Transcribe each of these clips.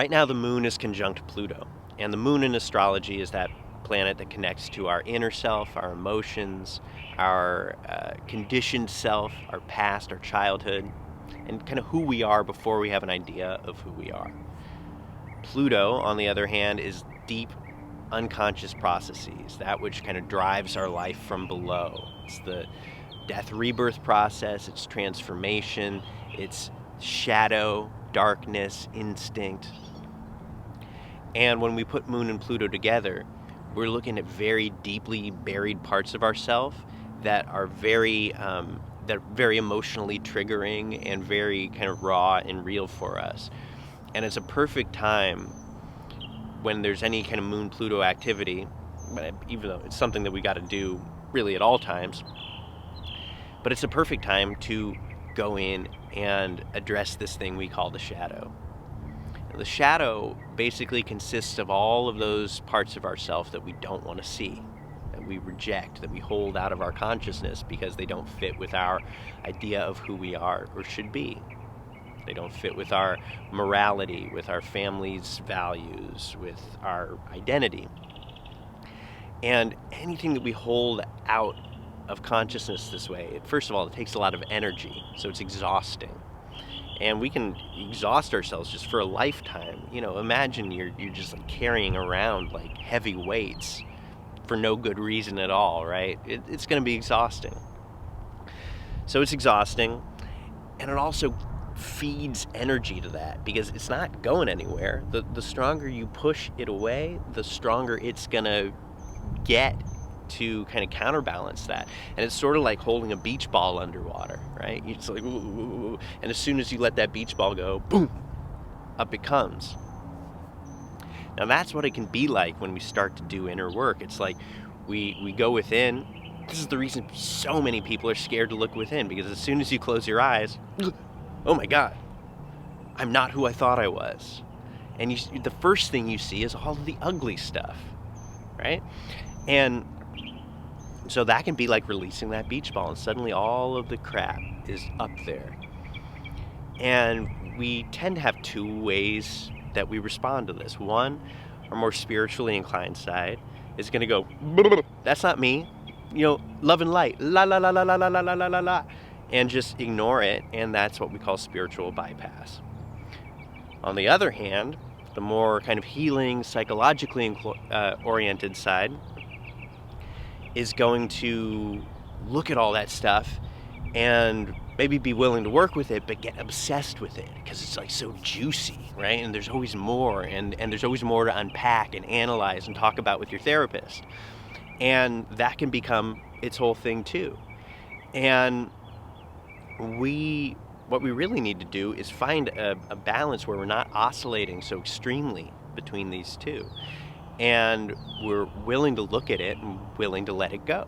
Right now, the moon is conjunct Pluto, and the moon in astrology is that planet that connects to our inner self, our emotions, our conditioned self, our past, our childhood, and kind of who we are before we have an idea of who we are. Pluto, on the other hand, is deep unconscious processes, that which kind of drives our life from below. It's the death rebirth process, it's transformation, it's shadow, darkness, instinct. And when we put Moon and Pluto together, we're looking at very deeply buried parts of ourselves that are very emotionally triggering and very kind of raw and real for us. And it's a perfect time when there's any kind of Moon-Pluto activity, even though it's something that we got to do really at all times, but it's a perfect time to go in and address this thing we call the shadow. The shadow basically consists of all of those parts of ourselves that we don't want to see, that we reject, that we hold out of our consciousness because they don't fit with our idea of who we are or should be. They don't fit with our morality, with our family's values, with our identity. And anything that we hold out of consciousness this way, first of all, it takes a lot of energy, so it's exhausting. And we can exhaust ourselves just for a lifetime. You know, imagine you're just like carrying around like heavy weights for no good reason at all, right? It's going to be exhausting. So it's exhausting, and it also feeds energy to that because it's not going anywhere. The stronger you push it away, the stronger it's going to get to kind of counterbalance that. And it's sort of like holding a beach ball underwater, right? It's like, ooh, and as soon as you let that beach ball go, boom, up it comes. Now that's what it can be like when we start to do inner work. It's like we go within. This is the reason so many people are scared to look within, because as soon as you close your eyes, oh my God, I'm not who I thought I was. And the first thing you see is all of the ugly stuff, right? And so that can be like releasing that beach ball, and suddenly all of the crap is up there. And we tend to have two ways that we respond to this. One, our more spiritually inclined side is going to go, that's not me, you know, love and light, la la la la la la la la la la, and just ignore it, and that's what we call spiritual bypass. On the other hand, the more kind of healing, psychologically oriented side is going to look at all that stuff and maybe be willing to work with it, but get obsessed with it because it's like so juicy, right? And there's always more, and there's always more to unpack and analyze and talk about with your therapist. And that can become its whole thing too. And what we really need to do is find a balance where we're not oscillating so extremely between these two. And we're willing to look at it and willing to let it go.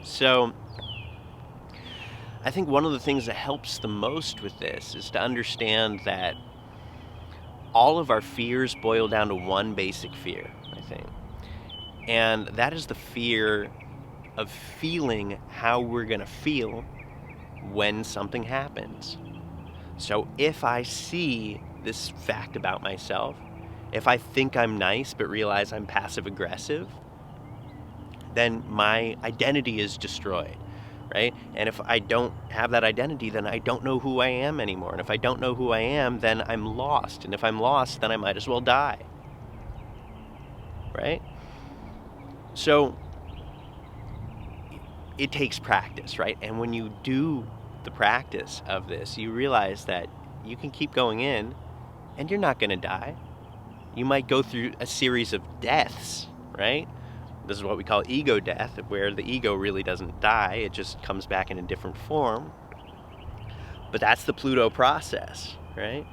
So I think one of the things that helps the most with this is to understand that all of our fears boil down to one basic fear, I think. And that is the fear of feeling how we're going to feel when something happens. So if I see this fact about myself, if I think I'm nice but realize I'm passive aggressive, then my identity is destroyed, right? And if I don't have that identity, then I don't know who I am anymore. And if I don't know who I am, then I'm lost. And if I'm lost, then I might as well die, right? So it takes practice, right? And when you do the practice of this, you realize that you can keep going in and you're not going to die. You might go through a series of deaths, right? This is what we call ego death, where the ego really doesn't die. It just comes back in a different form. But that's the Pluto process, right?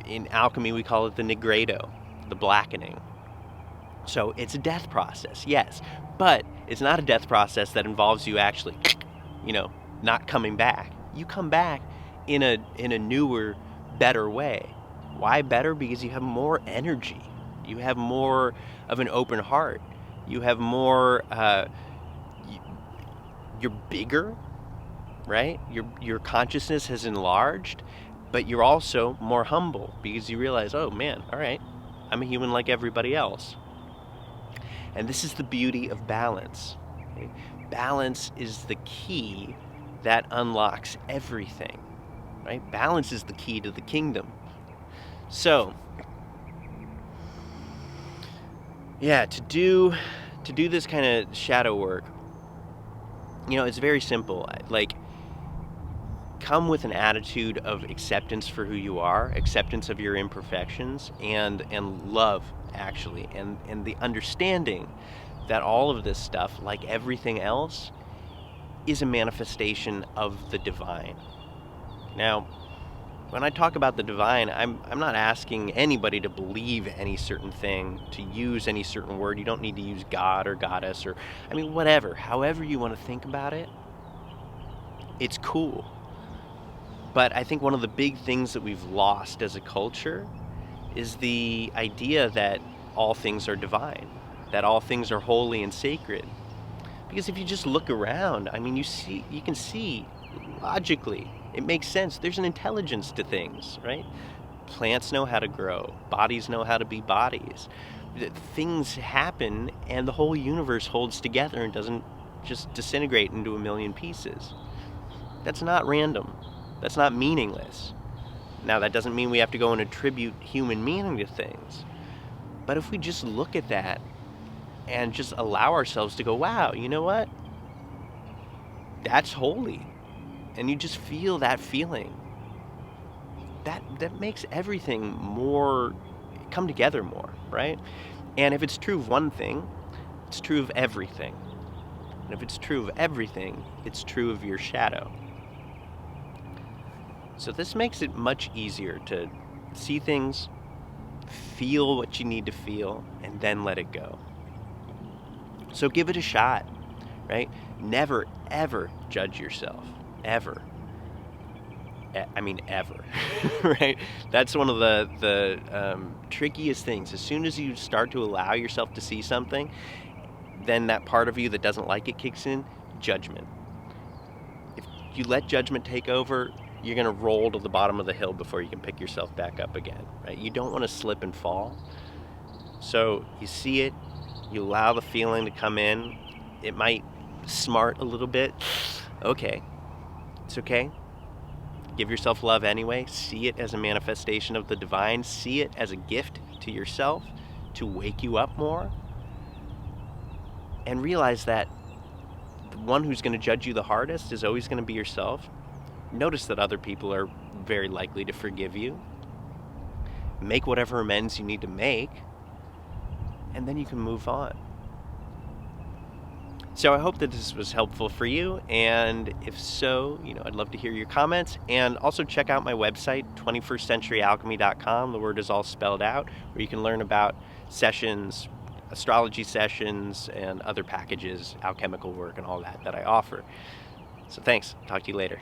In alchemy, we call it the nigredo, the blackening. So it's a death process, yes. But it's not a death process that involves you actually, not coming back. You come back in a newer, better way. Why better? Because you have more energy. You have more of an open heart. You have more, you're bigger, right? Your consciousness has enlarged, but you're also more humble because you realize, oh man, all right, I'm a human like everybody else. And this is the beauty of balance. Okay? Balance is the key that unlocks everything, right? Balance is the key to the kingdom. So, yeah, to do this kind of shadow work, it's very simple. Like, come with an attitude of acceptance for who you are, acceptance of your imperfections, and love, actually, and the understanding that all of this stuff, like everything else, is a manifestation of the divine. Now, when I talk about the divine, I'm not asking anybody to believe any certain thing, to use any certain word. You don't need to use God or goddess or, whatever. However you want to think about it, it's cool. But I think one of the big things that we've lost as a culture is the idea that all things are divine, that all things are holy and sacred. Because if you just look around, you can see logically, it makes sense. There's an intelligence to things, right? Plants know how to grow. Bodies know how to be bodies. Things happen, and the whole universe holds together and doesn't just disintegrate into a million pieces. That's not random. That's not meaningless. Now, that doesn't mean we have to go and attribute human meaning to things. But if we just look at that and just allow ourselves to go, wow, you know what? That's holy. And you just feel that feeling. That makes everything more come together more, right? And if it's true of one thing, it's true of everything. And if it's true of everything, it's true of your shadow. So this makes it much easier to see things, feel what you need to feel, and then let it go. So give it a shot, right? Never, ever judge yourself. Ever. Ever, right? That's one of the trickiest things. As soon as you start to allow yourself to see something, then that part of you that doesn't like it kicks in, judgment. If you let judgment take over, you're going to roll to the bottom of the hill before you can pick yourself back up again, right? You don't want to slip and fall. So you see it, you allow the feeling to come in. It might smart a little bit. Okay. It's okay. Give yourself love anyway. See it as a manifestation of the divine. See it as a gift to yourself to wake you up more. And realize that the one who's going to judge you the hardest is always going to be yourself. Notice that other people are very likely to forgive you. Make whatever amends you need to make, and then you can move on. So I hope that this was helpful for you, and if so, I'd love to hear your comments, and also check out my website, 21stcenturyalchemy.com. The word is all spelled out, where you can learn about sessions, astrology sessions, and other packages, alchemical work, and all that I offer. So thanks. Talk to you later.